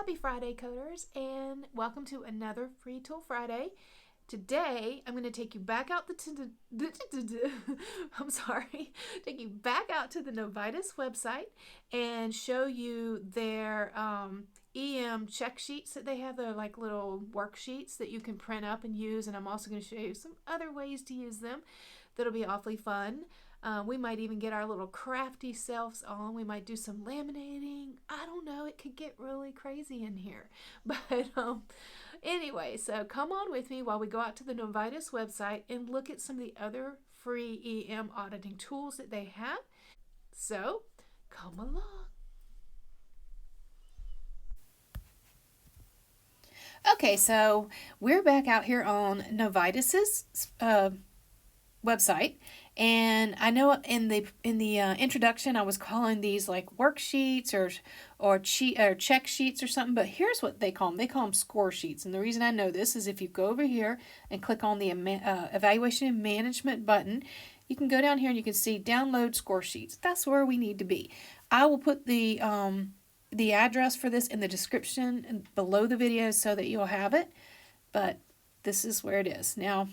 Happy Friday, coders, and welcome to another Free Tool Friday. Today, I'm going to take you back out take you back out to the Novitas website and show you their EM check sheets that they have. They're like little worksheets that you can print up and use, and I'm also going to show you some other ways to use them that'll be awfully fun. We might even get our little crafty selves on. We might do some laminating. I don't know. It could get really crazy in here. But anyway, so come on with me while we go out to the Novitas website and look at some of the other free EM auditing tools that they have. So come along. Okay, so we're back out here on Novitas's website, and I know in the introduction I was calling these like worksheets or check sheets or something, but here's what they call them. They call them Scoresheets, and the reason I know this is if you go over here and click on the evaluation and management button, you can go down here and you can see download Scoresheets. That's where we need to be. I will put the address for this in the description and below the video so that you'll have it, but this is where it is. Now,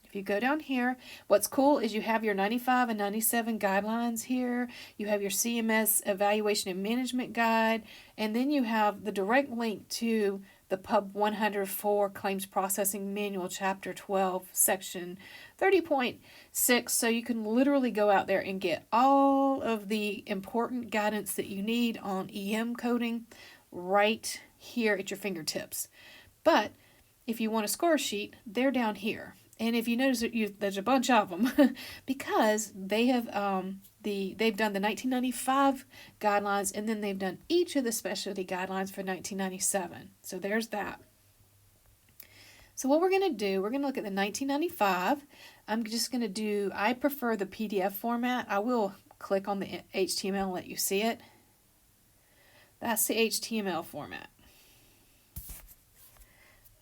if you go down here, what's cool is you have your 95 and 97 guidelines here. You have your CMS evaluation and management guide, and then you have the direct link to the Pub 104 Claims Processing Manual, Chapter 12, Section 30.6. So you can literally go out there and get all of the important guidance that you need on EM coding right here at your fingertips. But if you want a score sheet, they're down here. And if you notice that there's a bunch of them because they have they've done the 1995 guidelines, and then they've done each of the specialty guidelines for 1997. So there's that. So what we're going to do, we're going to look at the 1995. I'm just going to do, I prefer the PDF format. I will click on the HTML and let you see it. That's the HTML format.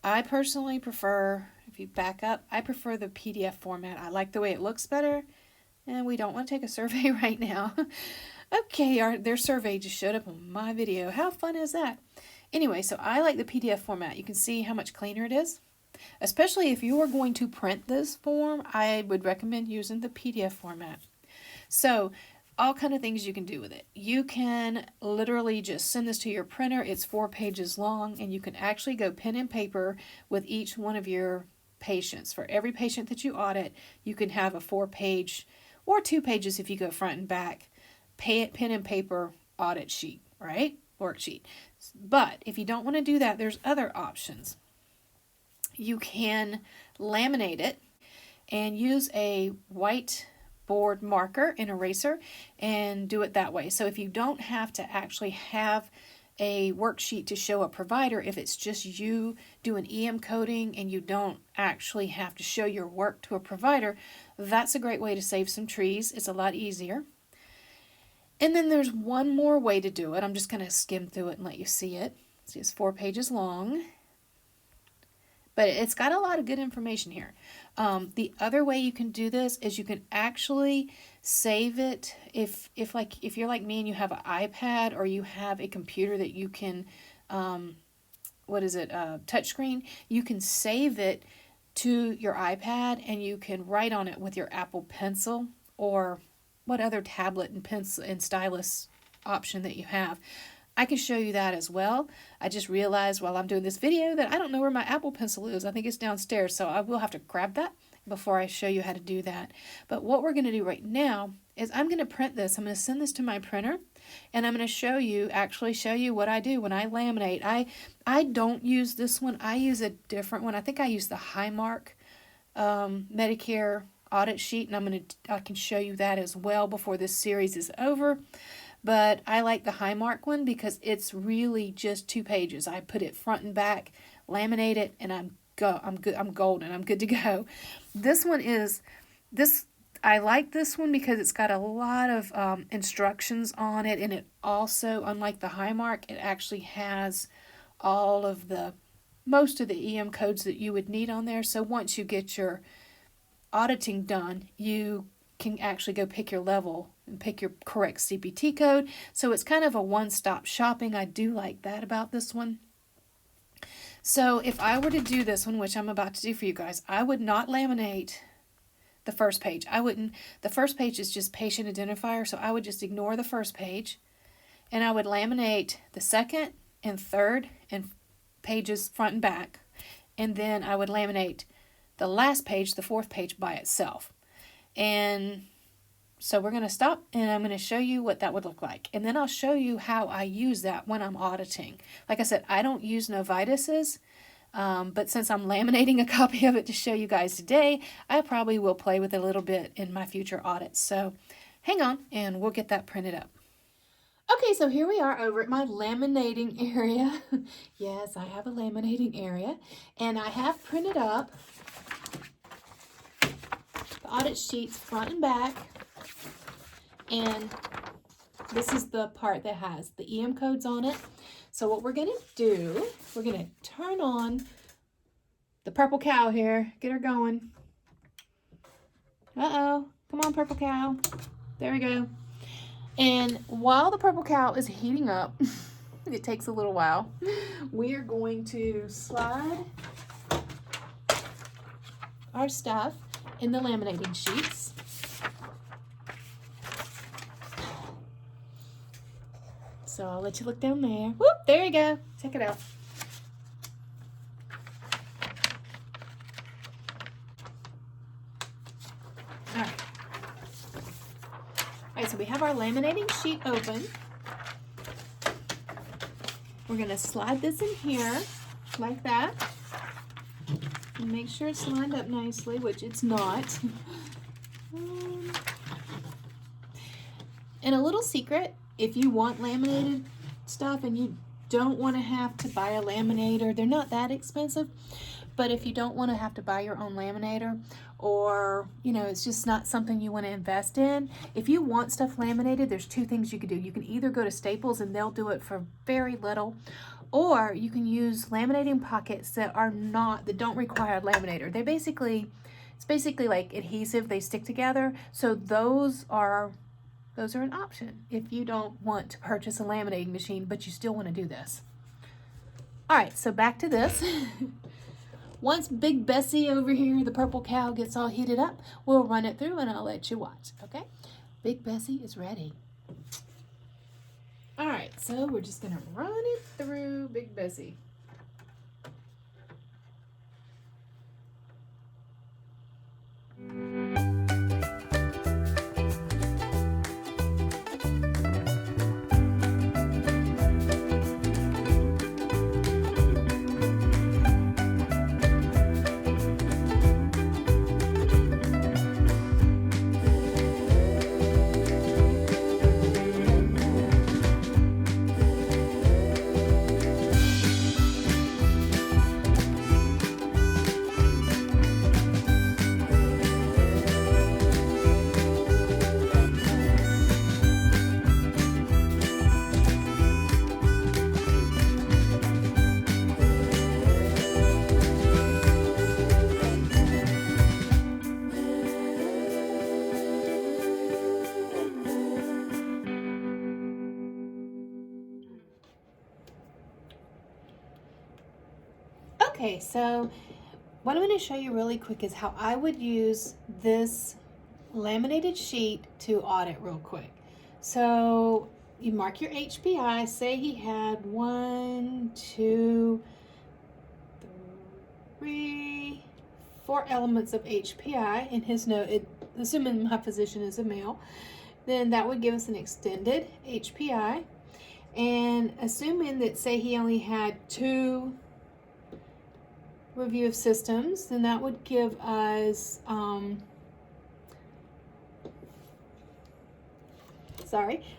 I personally prefer, if you back up, I prefer the PDF format. I like the way it looks better, and we don't want to take a survey right now. Okay, their survey just showed up on my video. How fun is that? Anyway, so I like the PDF format. You can see how much cleaner it is. Especially if you are going to print this form, I would recommend using the PDF format. So, all kind of things you can do with it. You can literally just send this to your printer. It's 4 pages long, and you can actually go pen and paper with each one of your patients. For every patient that you audit, you can have a 4-page or 2 pages if you go front and back pen and paper audit sheet, right? Worksheet. But if you don't want to do that, there's other options. You can laminate it and use a white board marker and eraser and do it that way. So if you don't have to actually have a worksheet to show a provider, if it's just you doing EM coding and you don't actually have to show your work to a provider, that's a great way to save some trees. It's a lot easier. And then there's one more way to do it. I'm just going to skim through it and let you see it. See, it's 4 pages long. But it's got a lot of good information here. The other way you can do this is you can actually save it. If you're like me and you have an iPad or you have a computer that you can, touchscreen, you can save it to your iPad and you can write on it with your Apple Pencil or what other tablet and pencil and stylus option that you have. I can show you that as well. I just realized while I'm doing this video that I don't know where my Apple Pencil is. I think it's downstairs, so I will have to grab that before I show you how to do that. But what we're going to do right now is I'm going to print this. I'm going to send this to my printer, and I'm going to actually show you what I do when I laminate. I don't use this one. I use a different one. I think I use the Highmark Medicare audit sheet, and I can show you that as well before this series is over. But I like the Highmark one because it's really just 2 pages. I put it front and back, laminate it, and I'm good. I'm golden. I'm good to go. I like this one because it's got a lot of instructions on it, and it also, unlike the Highmark, it actually has most of the EM codes that you would need on there. So once you get your auditing done, you can actually go pick your level and pick your correct CPT code. So it's kind of a one-stop shopping. I do like that about this one. So if I were to do this one, which I'm about to do for you guys, I would not laminate the first page. I wouldn't. The first page is just patient identifier, so I would just ignore the first page, and I would laminate the second and third and pages front and back, and then I would laminate the last page, the fourth page, by itself. And so we're going to stop, and I'm going to show you what that would look like. And then I'll show you how I use that when I'm auditing. Like I said, I don't use Novitases, but since I'm laminating a copy of it to show you guys today, I probably will play with it a little bit in my future audits. So hang on, and we'll get that printed up. Okay, so here we are over at my laminating area. Yes, I have a laminating area, and I have printed up the audit sheets front and back. And this is the part that has the EM codes on it. So what we're going to do, we're going to turn on the purple cow here. Get her going. Uh-oh. Come on, purple cow. There we go. And while the purple cow is heating up, it takes a little while, we are going to slide our stuff in the laminating sheets. So I'll let you look down there. Whoop, there you go. Check it out. All right. All right, so we have our laminating sheet open. We're going to slide this in here like that. And make sure it's lined up nicely, which it's not. And a little secret, if you want laminated stuff and you don't want to have to buy a laminator, they're not that expensive, but if you don't want to have to buy your own laminator, or it's just not something you want to invest in, if you want stuff laminated, there's two things you can do. You can either go to Staples and they'll do it for very little, or you can use laminating pockets that don't require a laminator. It's basically like adhesive, they stick together, so those are an option if you don't want to purchase a laminating machine, but you still want to do this. All right, so back to this. Once Big Bessie over here, the purple cow, gets all heated up, we'll run it through and I'll let you watch, okay? Big Bessie is ready. All right, so we're just going to run it through Big Bessie. Okay, so what I'm going to show you really quick is how I would use this laminated sheet to audit real quick. So you mark your HPI, say he had 1, 2, 3, 4 elements of HPI in his note, assuming my physician is a male, then that would give us an extended HPI. And assuming that, say, he only had 2 review of systems, then that would give us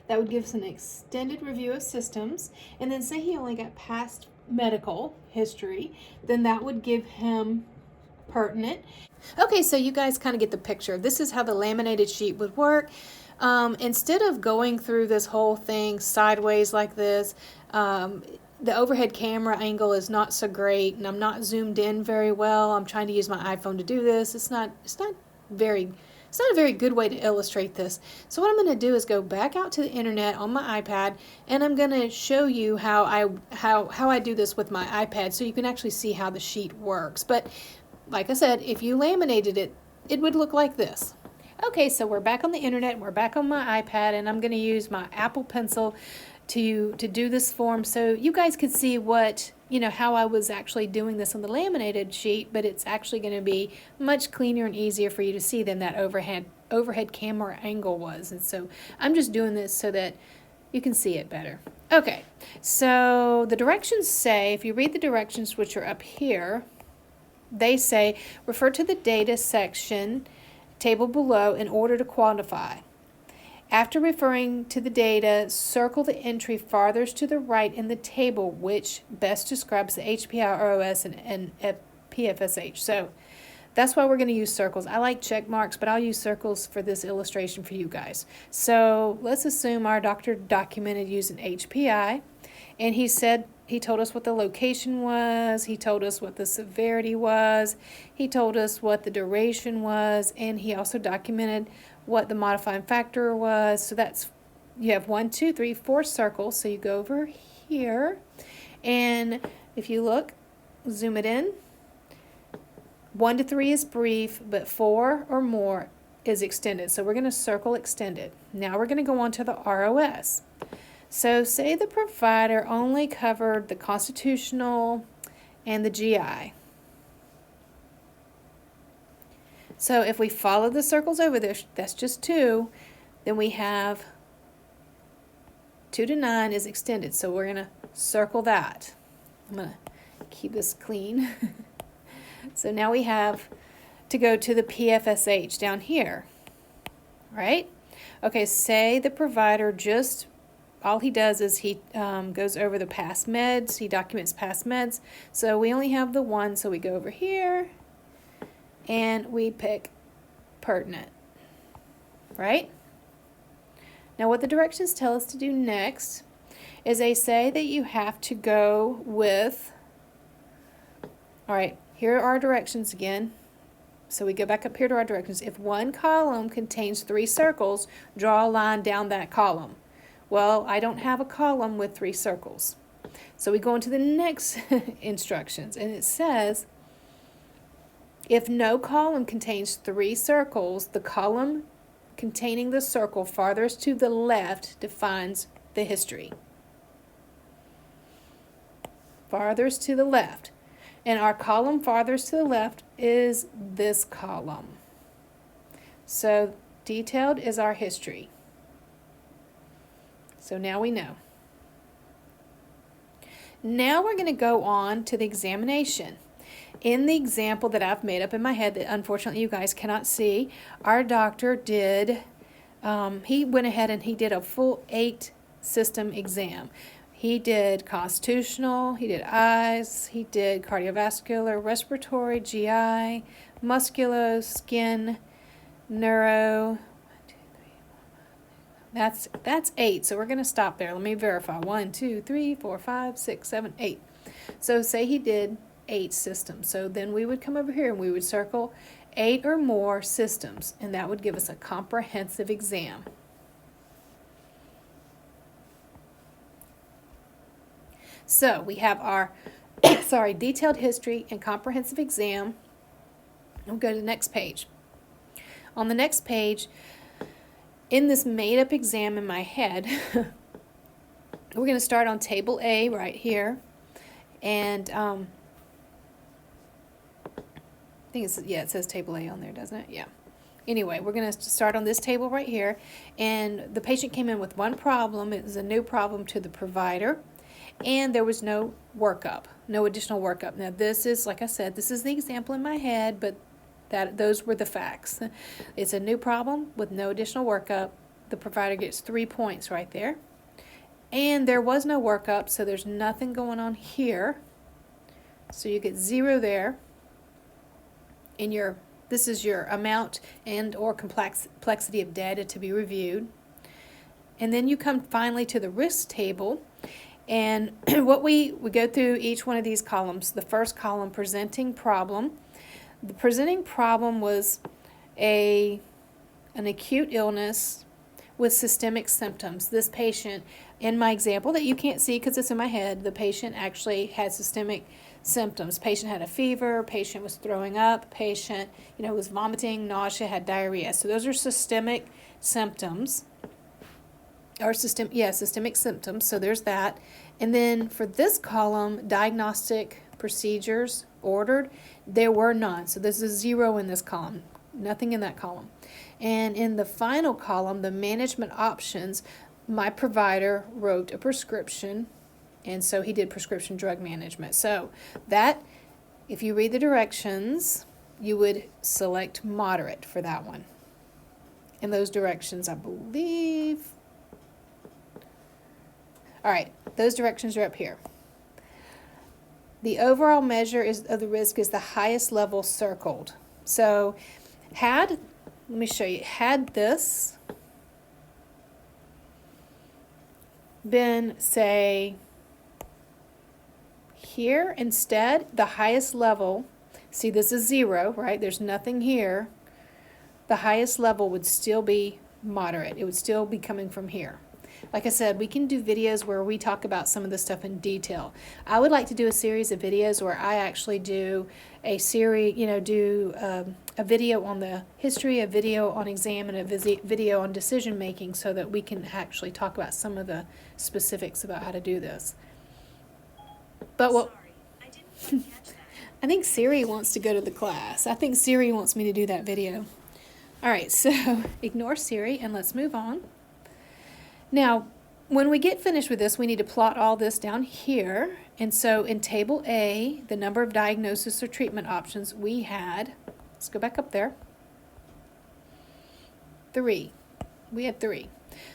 that would give us an extended review of systems. And then say he only got past medical history, then that would give him pertinent. Okay, so you guys kind of get the picture. This is how the laminated sheet would work. Instead of going through this whole thing sideways like this, the overhead camera angle is not so great, and I'm not zoomed in very well. I'm trying to use my iPhone to do this. It's not very It's not a very good way to illustrate this. So what I'm going to do is go back out to the internet on my iPad, and I'm going to show you how I do this with my iPad so you can actually see how the sheet works. But like I said, if you laminated it, it would look like this. Okay, so we're back on the internet, we're back on my iPad, and I'm going to use my Apple Pencil to do this form so you guys could see what, how I was actually doing this on the laminated sheet, but it's actually going to be much cleaner and easier for you to see than that overhead camera angle was. And so I'm just doing this so that you can see it better. Okay, so the directions say, if you read the directions, which are up here, they say refer to the data section table below in order to quantify. After referring to the data, circle the entry farthest to the right in the table which best describes the HPI, ROS, and PFSH. So that's why we're going to use circles. I like check marks, but I'll use circles for this illustration for you guys. So let's assume our doctor documented using HPI, and he told us what the location was, he told us what the severity was, he told us what the duration was, and he also documented what the modifying factor was. So that's, you have 1, 2, 3, 4 circles. So you go over here, and if you look, zoom it in, 1 to 3 is brief, but 4 or more is extended. So we're going to circle extended. Now we're going to go on to the ROS. So say the provider only covered the constitutional and the GI. So if we follow the circles over there, that's just 2, then we have 2 to 9 is extended. So we're going to circle that. I'm going to keep this clean. So now we have to go to the PFSH down here, right? Okay, say the provider just, all he does is he goes over the past meds, he documents past meds. So we only have the 1, so we go over here and we pick pertinent, right? Now what the directions tell us to do next is they say that you have to go with, all right, here are our directions again. So we go back up here to our directions. If one column contains 3 circles, draw a line down that column. Well, I don't have a column with 3 circles. So we go into the next instructions, and it says, if no column contains 3 circles, the column containing the circle farthest to the left defines the history. Farthest to the left. And our column farthest to the left is this column. So detailed is our history. So now we know. Now we're going to go on to the examination. In the example that I've made up in my head that unfortunately you guys cannot see, our doctor did, he went ahead and he did a full 8 system exam. He did constitutional, he did eyes, he did cardiovascular, respiratory, GI, musculo, skin, neuro. That's 8, so we're going to stop there. Let me verify. 1, 2, 3, 4, 5, 6, 7, 8. So say he did 8 systems. So then we would come over here and we would circle 8 or more systems, and that would give us a comprehensive exam. So we have our detailed history and comprehensive exam. We'll go to the next page. On the next page, in this made-up exam in my head, we're going to start on table A right here. And I think it's, yeah, it says table A on there, doesn't it? Yeah. Anyway, we're going to start on this table right here. And the patient came in with one problem. It was a new problem to the provider. And there was no workup, no additional workup. Now this is, like I said, this is the example in my head, but those were the facts. It's a new problem with no additional workup. The provider gets 3 points right there. And there was no workup, so there's nothing going on here. So you get 0 there. And this is your amount and or complexity of data to be reviewed. And then you come finally to the risk table. And what we go through each one of these columns. The first column, presenting problem. The presenting problem was a an acute illness with systemic symptoms. This patient, in my example that you can't see because it's in my head, the patient actually had systemic symptoms. Patient had a fever, patient was throwing up, patient, was vomiting, nausea, had diarrhea. So those are systemic symptoms. Or systemic symptoms. So there's that. And then for this column, diagnostic procedures ordered, there were none. So there's a 0 in this column. Nothing in that column. And in the final column, the management options, my provider wrote a prescription, and so he did prescription drug management. So that, if you read the directions, you would select moderate for that one. And those directions, I believe. All right, those directions are up here. The overall measure of the risk is the highest level circled. So let me show you, had this been, say, here instead, the highest level, see this is 0, right? There's nothing here. The highest level would still be moderate. It would still be coming from here. Like I said, we can do videos where we talk about some of this stuff in detail. I would like to do a series of videos where I actually do a series, a video on the history, a video on exam, and a video on decision making, so that we can actually talk about some of the specifics about how to do this. But what? Sorry, I didn't quite catch that. I think Siri wants to go to the class. I think Siri wants me to do that video. All right, so ignore Siri and let's move on. Now, when we get finished with this, we need to plot all this down here. And so in Table A, the number of diagnosis or treatment options we had, let's go back up there, 3. We had 3.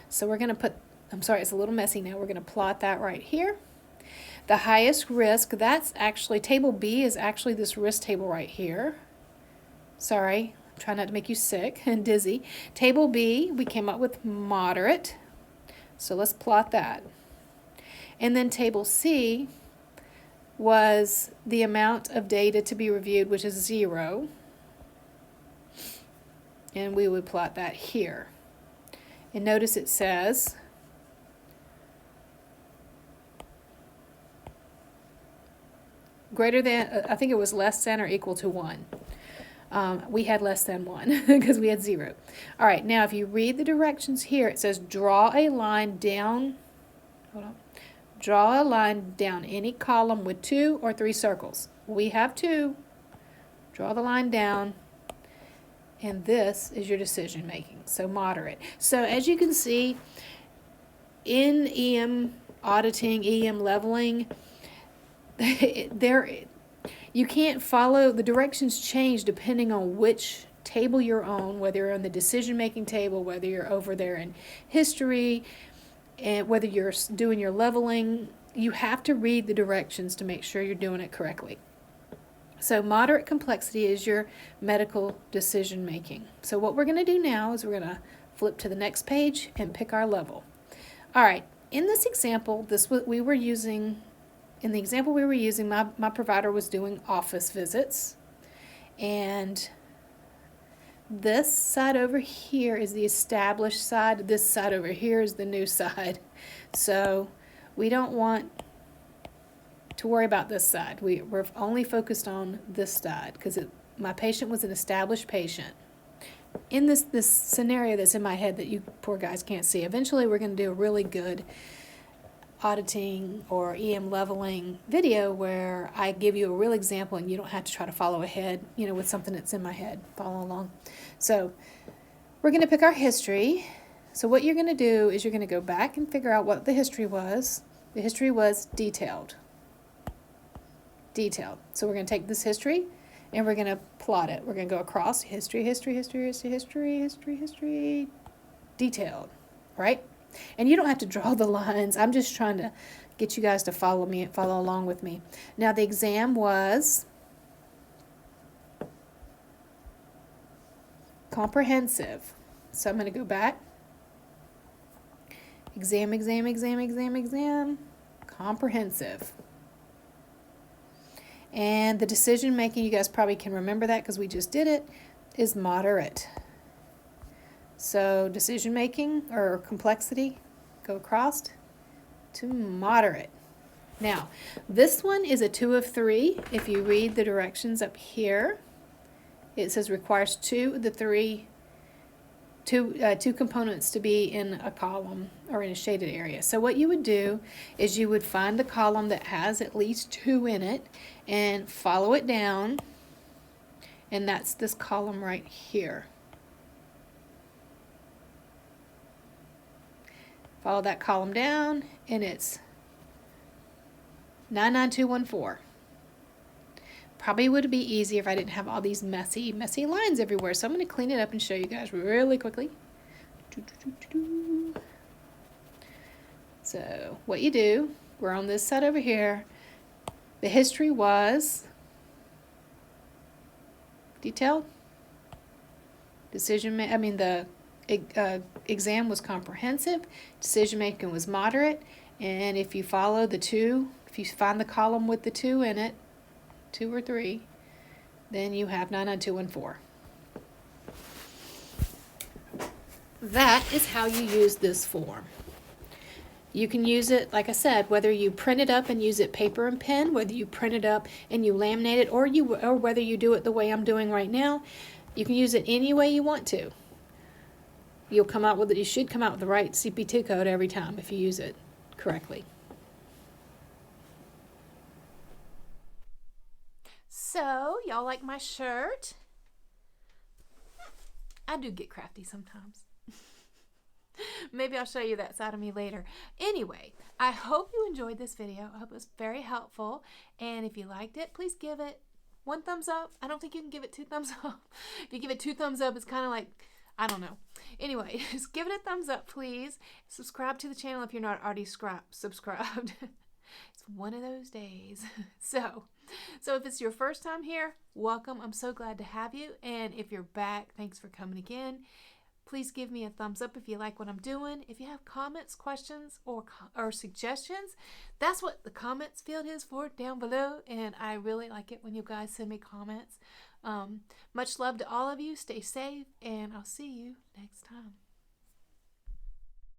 So we're going to put, I'm sorry, it's a little messy now. We're going to plot that right here. The highest risk, that's actually, Table B is actually this risk table right here. Sorry, I'm trying not to make you sick and dizzy. Table B, we came up with moderate. So let's plot that. And then Table C was the amount of data to be reviewed, which is 0. And we would plot that here. And notice it says greater than, I think it was less than or equal to 1. We had less than 1 because we had 0. All right, now if you read the directions here, it says draw a line down, draw a line down any column with 2 or 3 circles. We have 2. Draw the line down, and this is your decision making, so moderate. So as you can see, in EM auditing, EM leveling, you can't follow, the directions change depending on which table you're on, whether you're on the decision-making table, whether you're over there in history, and whether you're doing your leveling. You have to read the directions to make sure you're doing it correctly. So moderate complexity is your medical decision-making. So what we're going to do now is we're going to flip to the next page and pick our level. All right, in this example, in the example we were using, my provider was doing office visits, and this side over here is the established side. This side over here is the new side. So we don't want to worry about this side. We're only focused on this side because my patient was an established patient. In this scenario that's in my head that you poor guys can't see, eventually we're going to do a really good auditing or EM leveling video where I give you a real example and you don't have to try to follow ahead, with something that's in my head. Follow along. So we're going to pick our history. So what you're going to do is you're going to go back and figure out what the history was. The history was detailed. Detailed. So we're going to take this history and we're going to plot it. We're going to go across history, detailed, right? And you don't have to draw the lines. I'm just trying to get you guys to follow along with me. Now the exam was comprehensive. So I'm going to go back. Exam, comprehensive. And the decision making, you guys probably can remember that because we just did it, is moderate. So decision making or complexity, go across to moderate. Now, this one is a 2 of 3. If you read the directions up here, it says requires two components to be in a column or in a shaded area. So what you would do is you would find the column that has at least 2 in it and follow it down, and that's this column right here. Follow that column down, and it's 99214. Probably would be easier if I didn't have all these messy lines everywhere. So I'm going to clean it up and show you guys really quickly. So what you do, we're on this side over here. The history was detailed. The exam was comprehensive. Decision making was moderate. And if you follow the 2, if you find the column with the 2 in it, 2 or 3, then you have 99214. That is how you use this form. You can use it, like I said, whether you print it up and use it paper and pen, whether you print it up and you laminate it, or whether you do it the way I'm doing right now. You can use it any way you want to. You should come out with the right CPT code every time if you use it correctly. So, y'all like my shirt? I do get crafty sometimes. Maybe I'll show you that side of me later. Anyway, I hope you enjoyed this video. I hope it was very helpful. And if you liked it, please give it 1 thumbs up. I don't think you can give it 2 thumbs up. If you give it 2 thumbs up, it's kind of like, I don't know. Anyway, just give it a thumbs up, please. Subscribe to the channel if you're not already subscribed. It's one of those days. So if it's your first time here, welcome. I'm so glad to have you. And if you're back, thanks for coming again. Please give me a thumbs up if you like what I'm doing. If you have comments, questions, or suggestions, that's what the comments field is for down below. And I really like it when you guys send me comments. Much love to all of you. Stay safe, and I'll see you next time.